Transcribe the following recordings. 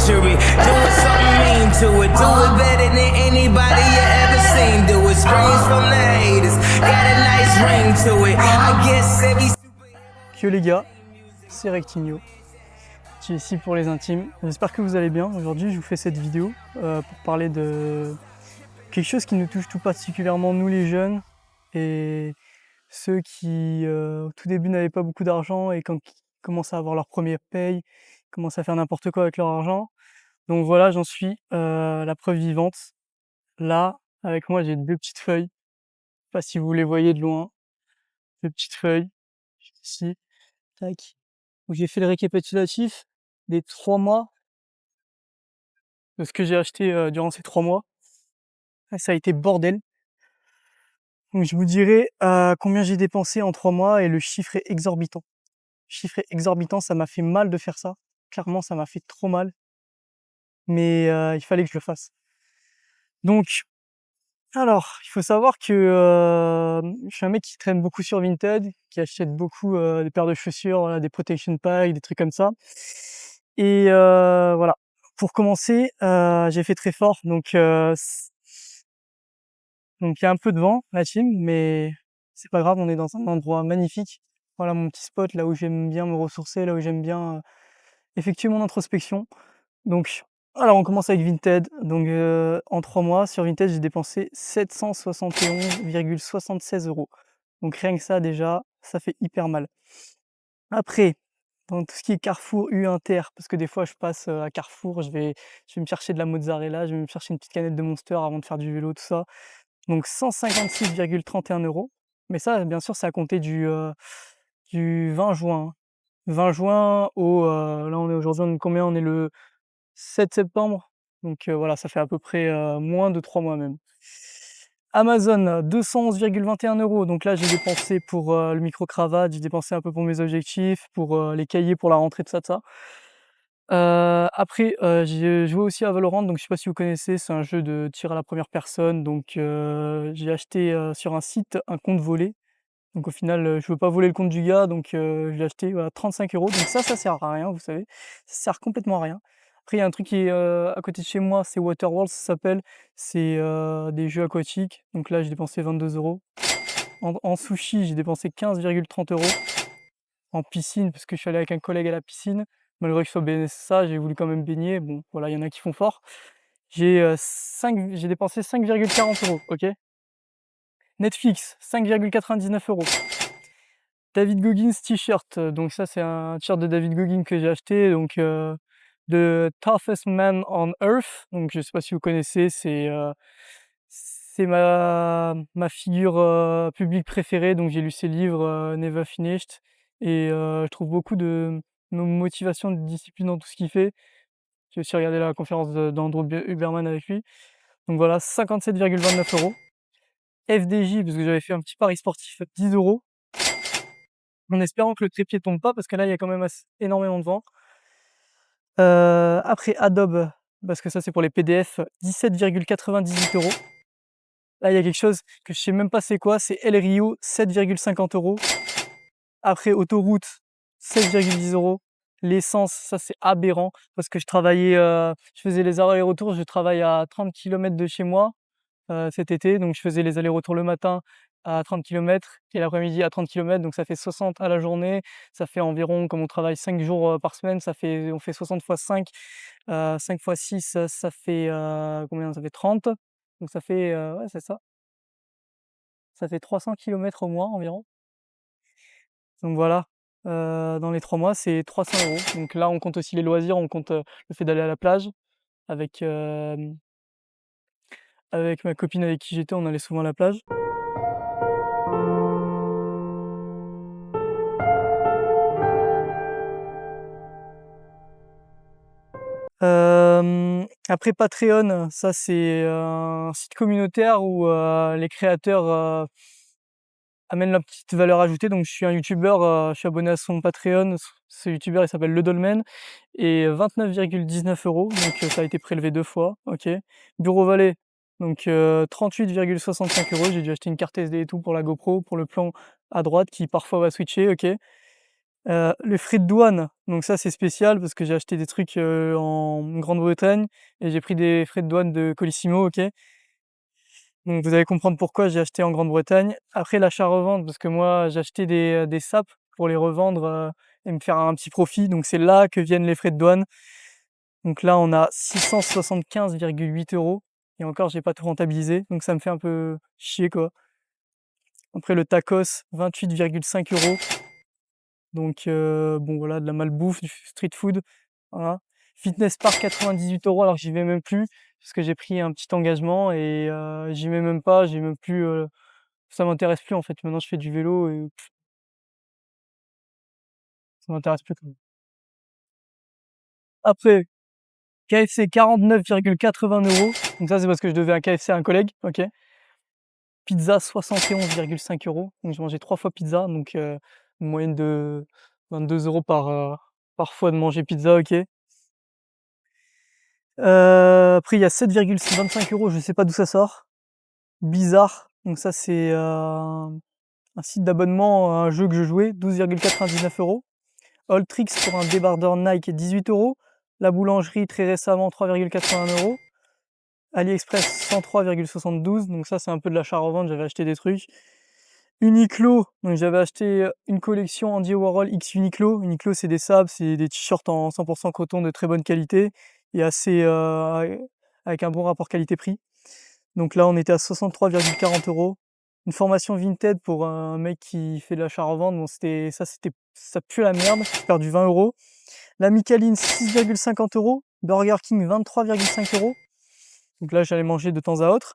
century. Doing something mean to it. Do it better than anybody you ever seen. Do it. Screams from the haters. Got a nice ring to it. I guess every Que les gars, c'est Rectigno. Je suis ici pour les intimes. J'espère que vous allez bien. Aujourd'hui, je vous fais cette vidéo pour parler de quelque chose qui nous touche tout particulièrement, nous les jeunes, et ceux qui, au tout début, n'avaient pas beaucoup d'argent et quand ils commencent à avoir leur première paye, commencent à faire n'importe quoi avec leur argent. Donc voilà, j'en suis la preuve vivante. Là, avec moi, j'ai deux petites feuilles. Je sais pas si vous les voyez de loin. Deux petites feuilles, ici. Tac. Où j'ai fait le récapitulatif des 3 mois de ce que j'ai acheté durant ces 3 mois. Ah, ça a été bordel. Donc je vous dirai combien j'ai dépensé en 3 mois et le chiffre est exorbitant. Le chiffre est exorbitant, ça m'a fait mal de faire ça. Clairement, ça m'a fait trop mal. Mais il fallait que je le fasse. Donc, alors, il faut savoir que je suis un mec qui traîne beaucoup sur Vinted, qui achète beaucoup des paires de chaussures, voilà, des protection packs, des trucs comme ça. Et voilà. Pour commencer, j'ai fait très fort, donc il y a un peu de vent, la team, mais c'est pas grave, on est dans un endroit magnifique. Voilà mon petit spot, là où j'aime bien me ressourcer, là où j'aime bien effectuer mon introspection. Donc, alors on commence avec Vinted. Donc en 3 mois, sur Vinted, j'ai dépensé 771,76 €. Donc rien que ça, déjà, ça fait hyper mal. Après, dans tout ce qui est Carrefour, U-Inter, parce que des fois je passe à Carrefour, je vais me chercher de la mozzarella, je vais me chercher une petite canette de Monster avant de faire du vélo, tout ça. Donc 156,31 €. Mais ça, bien sûr, c'est à compter du 20 juin, hein. 20 juin au, là on est aujourd'hui, on est combien? On est le 7 septembre. Donc voilà, ça fait à peu près moins de 3 mois même. Amazon, 211,21 €. Donc là, j'ai dépensé pour le micro-cravate, j'ai dépensé un peu pour mes objectifs, pour les cahiers pour la rentrée, tout ça, tout ça. Après, j'ai joué aussi à Valorant, donc je sais pas si vous connaissez, c'est un jeu de tir à la première personne. Donc j'ai acheté sur un site un compte volé. Donc au final, je veux pas voler le compte du gars, donc je l'ai acheté à 35 €. Donc ça sert à rien, vous savez. Ça sert complètement à rien. Après, il y a un truc qui est à côté de chez moi, c'est Waterworld, ça s'appelle. C'est des jeux aquatiques. Donc là, j'ai dépensé 22 €. En sushi, j'ai dépensé 15,30 €. En piscine, parce que je suis allé avec un collègue à la piscine. Malgré que je sois BNSSA, j'ai voulu quand même baigner. Bon, voilà, il y en a qui font fort. J'ai dépensé 5,40 €, OK? Netflix, 5,99 €. David Goggins t-shirt, donc ça c'est un t-shirt de David Goggins que j'ai acheté, donc The Toughest Man on Earth. Donc je sais pas si vous connaissez, c'est ma figure publique préférée, donc j'ai lu ses livres Never Finished, et je trouve beaucoup de motivation, de discipline dans tout ce qu'il fait. J'ai aussi regardé la conférence d'Andrew Huberman avec lui. Donc voilà, 57,29 €. FDJ, parce que j'avais fait un petit pari sportif, 10 €, en espérant que le trépied tombe pas, parce que là, il y a quand même énormément de vent. Après Adobe, parce que ça c'est pour les PDF, 17,98 €. Là, il y a quelque chose que je sais même pas c'est quoi, c'est El Rio, 7,50 €. Après autoroute, 16,10 €. L'essence, ça c'est aberrant, parce que je faisais les allers-retours, je travaille à 30 km de chez moi cet été, donc je faisais les allers-retours le matin à 30 km et l'après-midi à 30 km, donc ça fait 60 à la journée. Ça fait environ, comme on travaille 5 jours par semaine, on fait 60 fois 5, 5 fois 6, ça fait combien? Ça fait 30. Donc ça fait, ouais, c'est ça. Ça fait 300 km au mois environ. Donc voilà, dans les 3 mois, c'est 300 €. Donc là, on compte aussi les loisirs, on compte le fait d'aller à la plage avec, avec ma copine avec qui j'étais, on allait souvent à la plage. Après Patreon, ça c'est un site communautaire où les créateurs amènent leur petite valeur ajoutée. Donc je suis un youtubeur, je suis abonné à son Patreon. Ce youtubeur, il s'appelle Le Dolmen, et 29,19 €, donc ça a été prélevé 2 fois, OK. Bureau Vallée, donc 38,65 €. J'ai dû acheter une carte SD et tout pour la GoPro, pour le plan à droite qui parfois va switcher, OK. Les frais de douane, donc ça, c'est spécial parce que j'ai acheté des trucs, en Grande-Bretagne et j'ai pris des frais de douane de Colissimo, OK? Donc vous allez comprendre pourquoi j'ai acheté en Grande-Bretagne. Après l'achat-revente, parce que moi j'achetais des sapes pour les revendre, et me faire un petit profit, donc c'est là que viennent les frais de douane. Donc là, on a 675,8 € et encore j'ai pas tout rentabilisé, donc ça me fait un peu chier, quoi. Après le tacos, 28,5 €. Donc bon voilà, de la malbouffe, du street food, voilà. Fitness Park 98 € alors que j'y vais même plus, parce que j'ai pris un petit engagement et j'y vais même pas, j'ai même plus, ça m'intéresse plus en fait. Maintenant je fais du vélo et ça m'intéresse plus, quoi. Après, KFC 49,80 €, donc ça c'est parce que je devais un KFC à un collègue, OK. Pizza 71,5 €, donc j'ai mangé 3 fois pizza, donc une moyenne de 22 € par fois de manger pizza, OK. Après il y a 7,25 €, je sais pas d'où ça sort. Bizarre, donc ça c'est, un site d'abonnement à un jeu que je jouais, 12,99 €. Alltricks pour un débardeur Nike, 18 €. La boulangerie très récemment, 3,81 €. AliExpress, 103,72 €, donc ça c'est un peu de l'achat-revente, j'avais acheté des trucs. Uniqlo, donc j'avais acheté, une collection Andy Warhol X Uniqlo. Uniqlo c'est des sapes, c'est des t-shirts en 100 % coton de très bonne qualité et assez, avec un bon rapport qualité-prix. Donc là, on était à 63,40 €. Une formation Vinted pour un mec qui fait de l'achat-revente, bon ça pue la merde, j'ai perdu 20 €. La Micheline, 6,50 €. Burger King, 23,5 €. Donc là, j'allais manger de temps à autre.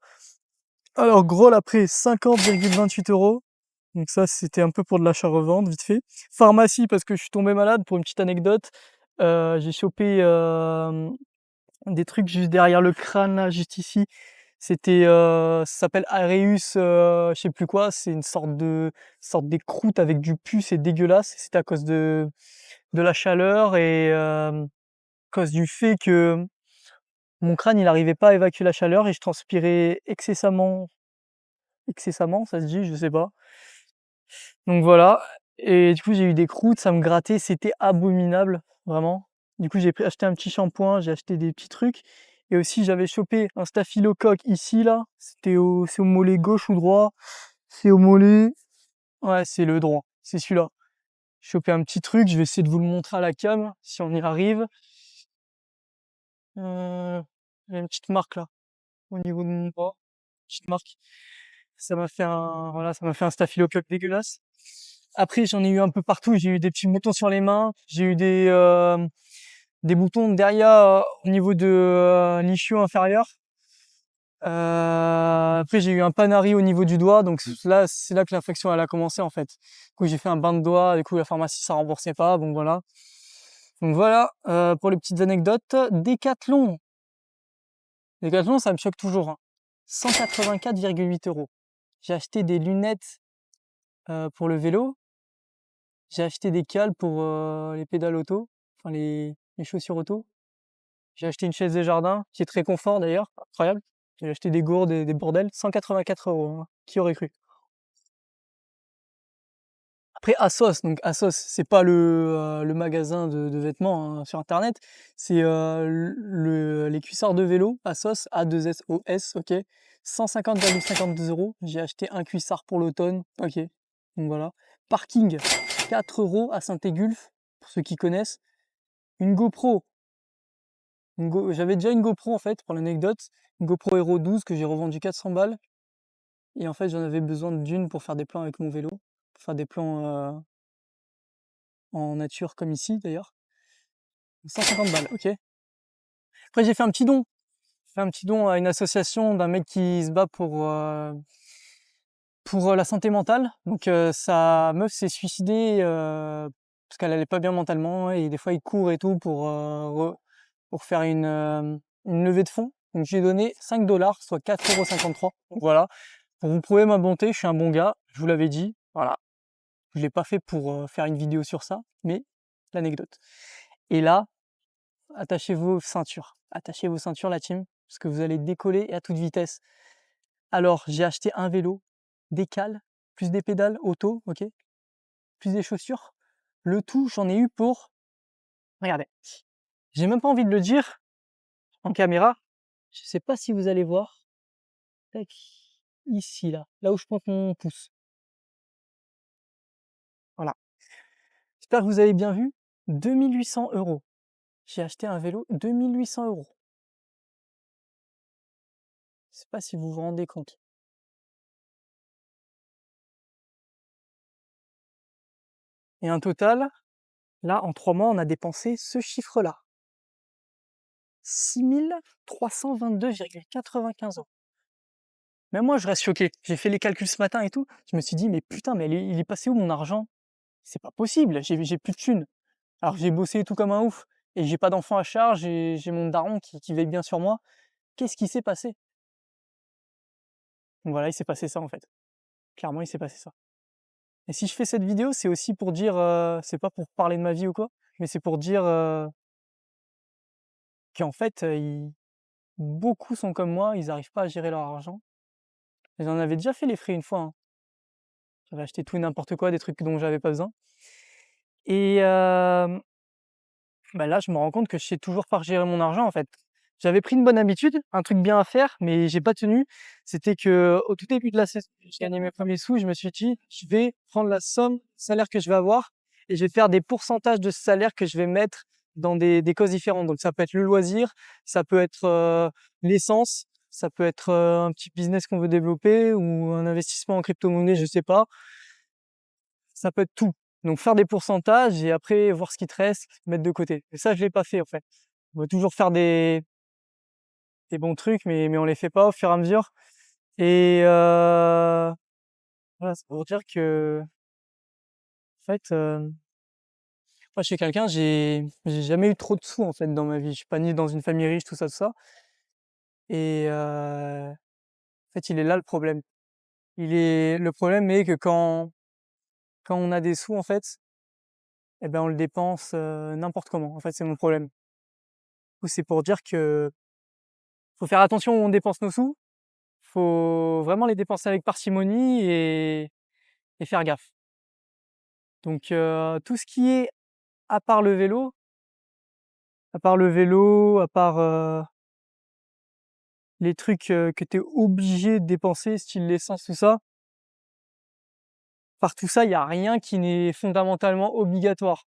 Alors Groll après, 50,28 €. Donc ça, c'était un peu pour de l'achat-revente, vite fait. Pharmacie, parce que je suis tombé malade, pour une petite anecdote, j'ai chopé, des trucs juste derrière le crâne là, juste ici. C'était, ça s'appelle Aereus, je sais plus quoi, c'est une sorte d'écroute avec du pus, c'est dégueulasse. C'était à cause de la chaleur et à cause du fait que mon crâne, il arrivait pas à évacuer la chaleur et je transpirais excessamment, ça se dit? Je sais pas. Donc voilà, et du coup, j'ai eu des croûtes, ça me grattait, c'était abominable, vraiment. Du coup, acheté un petit shampoing, j'ai acheté des petits trucs et aussi j'avais chopé un staphylocoque ici là, c'est au mollet gauche ou droit? C'est au mollet, ouais, c'est le droit, c'est celui-là. J'ai chopé un petit truc, je vais essayer de vous le montrer à la cam, si on y arrive. Il y a une petite marque là, au niveau de mon bras, petite marque. Ça m'a fait un staphylocoque dégueulasse. Après, j'en ai eu un peu partout. J'ai eu des petits boutons sur les mains. J'ai eu des boutons derrière, au niveau de l'ischio inférieur. Après, j'ai eu un panari au niveau du doigt. Donc là, c'est là que l'infection elle a commencé en fait. Du coup, j'ai fait un bain de doigt. Du coup, la pharmacie ça remboursait pas. Donc voilà. Donc voilà pour les petites anecdotes. Décathlon. Décathlon, ça me choque toujours, hein. 184,8 €. J'ai acheté des lunettes pour le vélo. J'ai acheté des cales pour les pédales auto, enfin les chaussures auto. J'ai acheté une chaise de jardin qui est très confort d'ailleurs, incroyable. J'ai acheté des gourdes et des bordels, 184 €, hein. Qui aurait cru? Après ASOS, donc ASOS, c'est pas le magasin de vêtements, hein, sur internet, c'est les cuissards de vélo ASOS, A2SOS, OK. 150,52 €. J'ai acheté un cuissard pour l'automne, OK. Donc voilà. Parking, 4 € à Saint-Égulphe, pour ceux qui connaissent. Une GoPro, j'avais déjà une GoPro en fait, pour l'anecdote, une GoPro Hero 12 que j'ai revendue 400 balles et en fait j'en avais besoin d'une pour faire des plans avec mon vélo, pour faire des plans en nature comme ici d'ailleurs. 150 balles, OK. Après j'ai fait un petit don. J'ai fait un petit don à une association d'un mec qui se bat pour la santé mentale. Donc sa meuf s'est suicidée parce qu'elle allait pas bien mentalement et des fois il court et tout pour faire une levée de fonds. Donc j'ai donné 5 $, soit 4,53 €. Donc voilà, pour vous prouver ma bonté, je suis un bon gars, je vous l'avais dit, voilà. Je l'ai pas fait pour faire une vidéo sur ça, mais l'anecdote. Et là, attachez vos ceintures la team, parce que vous allez décoller et à toute vitesse. Alors j'ai acheté un vélo, des cales, plus des pédales auto, ok, plus des chaussures. Le tout, j'en ai eu pour regardez, j'ai même pas envie de le dire en caméra, je sais pas si vous allez voir, tac, ici là où je pointe mon pouce. Voilà. J'espère que vous avez bien vu, 2 800 €. J'ai acheté un vélo 2 800 €. Je sais pas si vous vous rendez compte. Et un total, là, en 3 mois, on a dépensé ce chiffre-là. 6 322,95 €. Même moi, je reste choqué. J'ai fait les calculs ce matin et tout. Je me suis dit: «Mais putain, mais il est passé où mon argent? C'est pas possible, j'ai plus de thunes». Alors j'ai bossé et tout comme un ouf et j'ai pas d'enfant à charge et j'ai mon daron qui veille bien sur moi. Qu'est-ce qui s'est passé? Donc voilà, il s'est passé ça, en fait. Clairement, il s'est passé ça. Et si je fais cette vidéo, c'est aussi pour dire, c'est pas pour parler de ma vie ou quoi, mais c'est pour dire, qu'en fait, beaucoup sont comme moi, ils arrivent pas à gérer leur argent. J'en avais déjà fait les frais une fois, hein. J'avais acheté tout et n'importe quoi, des trucs dont j'avais pas besoin et bah, là, je me rends compte que je sais toujours pas gérer mon argent, en fait. J'avais pris une bonne habitude, un truc bien à faire, mais j'ai pas tenu. C'était qu'au tout début de la saison, j'ai gagné mes premiers sous, je me suis dit: «Je vais prendre la somme salaire que je vais avoir et je vais faire des pourcentages de ce salaire que je vais mettre dans des causes différentes». Donc ça peut être le loisir, ça peut être, l'essence, ça peut être, un petit business qu'on veut développer ou un investissement en crypto-monnaie, je sais pas. Ça peut être tout. Donc faire des pourcentages et après voir ce qui te reste, mettre de côté. Et ça, je l'ai pas fait en fait. On veut toujours faire des bons trucs, mais on les fait pas au fur et à mesure. Et voilà, c'est pour dire que en fait, moi je suis quelqu'un, j'ai jamais eu trop de sous en fait dans ma vie. Je suis pas né dans une famille riche, tout ça et en fait, il est là le problème. Le problème est que quand on a des sous en fait, et ben, on le dépense, n'importe comment. En fait, c'est mon problème. Du coup, c'est pour dire que faut faire attention où on dépense nos sous. Faut vraiment les dépenser avec parcimonie et faire gaffe. Donc tout ce qui est à part le vélo, à part, les trucs, que tu es obligé de dépenser, style l'essence, tout ça, par tout ça, il y a rien qui n'est fondamentalement obligatoire.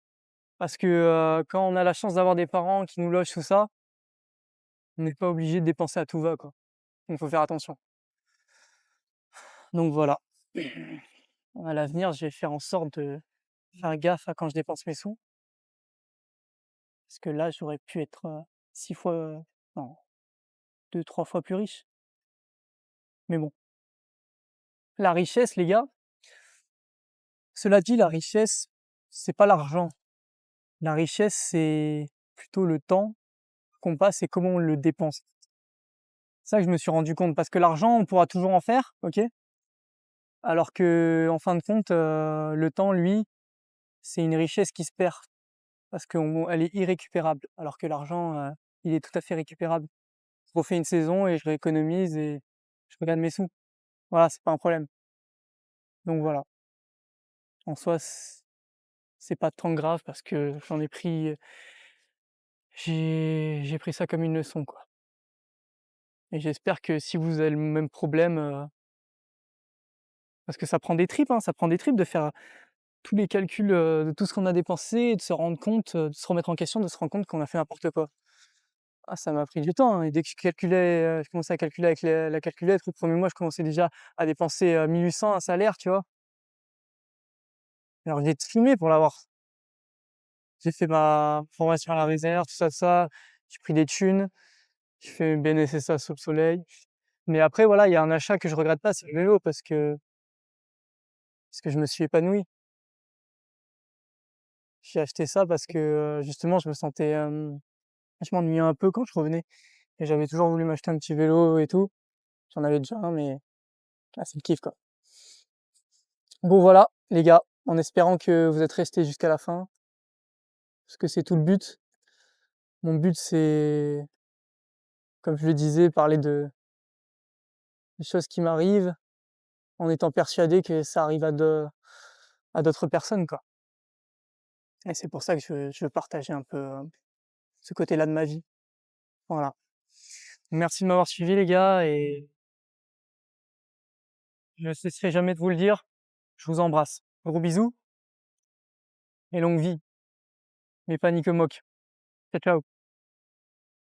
Parce que, quand on a la chance d'avoir des parents qui nous logent, tout ça, on n'est pas obligé de dépenser à tout va, quoi. Donc faut faire attention. Donc voilà. À l'avenir, je vais faire en sorte de faire gaffe à quand je dépense mes sous. Parce que là, j'aurais pu être, 6 fois, non, 2-3 fois plus riche. Mais bon, la richesse, les gars, cela dit, la richesse, c'est pas l'argent. La richesse, c'est plutôt le temps qu'on passe et comment on le dépense. C'est ça que je me suis rendu compte, parce que l'argent, on pourra toujours en faire, OK? Alors que, en fin de compte, le temps, lui, c'est une richesse qui se perd parce qu'elle est irrécupérable. Alors que l'argent, il est tout à fait récupérable. Je refais une saison et je rééconomise et je regarde mes sous. Voilà, c'est pas un problème. Donc voilà. En soi, c'est pas tant grave parce que j'en ai pris, j'ai pris ça comme une leçon, quoi. Et j'espère que si vous avez le même problème, parce que ça prend des tripes, hein, ça prend des tripes de faire tous les calculs, de tout ce qu'on a dépensé et de se rendre compte, de se remettre en question, de se rendre compte qu'on a fait n'importe quoi. Ah, ça m'a pris du temps, hein, et dès que je commençais à calculer avec la calculette, le 1er mois, je commençais déjà à dépenser, 1 800, un salaire, tu vois? Alors j'ai fumé pour l'avoir. J'ai fait ma formation à la réserve, tout ça, j'ai pris des thunes, j'ai fait BNSSA sous le soleil. Mais après voilà, il y a un achat que je regrette pas, c'est le vélo parce que je me suis épanoui. J'ai acheté ça parce que, justement je me sentais, je m'ennuyais un peu quand je revenais et j'avais toujours voulu m'acheter un petit vélo et tout. J'en avais déjà un mais là c'est le kiff, quoi. Bon voilà les gars, en espérant que vous êtes restés jusqu'à la fin, parce que c'est tout le but. Mon but c'est, comme je le disais, parler des choses qui m'arrivent, en étant persuadé que ça arrive à d'autres personnes, quoi. et c'est pour ça que je veux partager un peu, ce côté-là de ma vie. Voilà. Merci de m'avoir suivi les gars et je ne cesserai jamais de vous le dire, je vous embrasse. Gros bisous et longue vie, mais pas ni que moque. Ciao, ciao.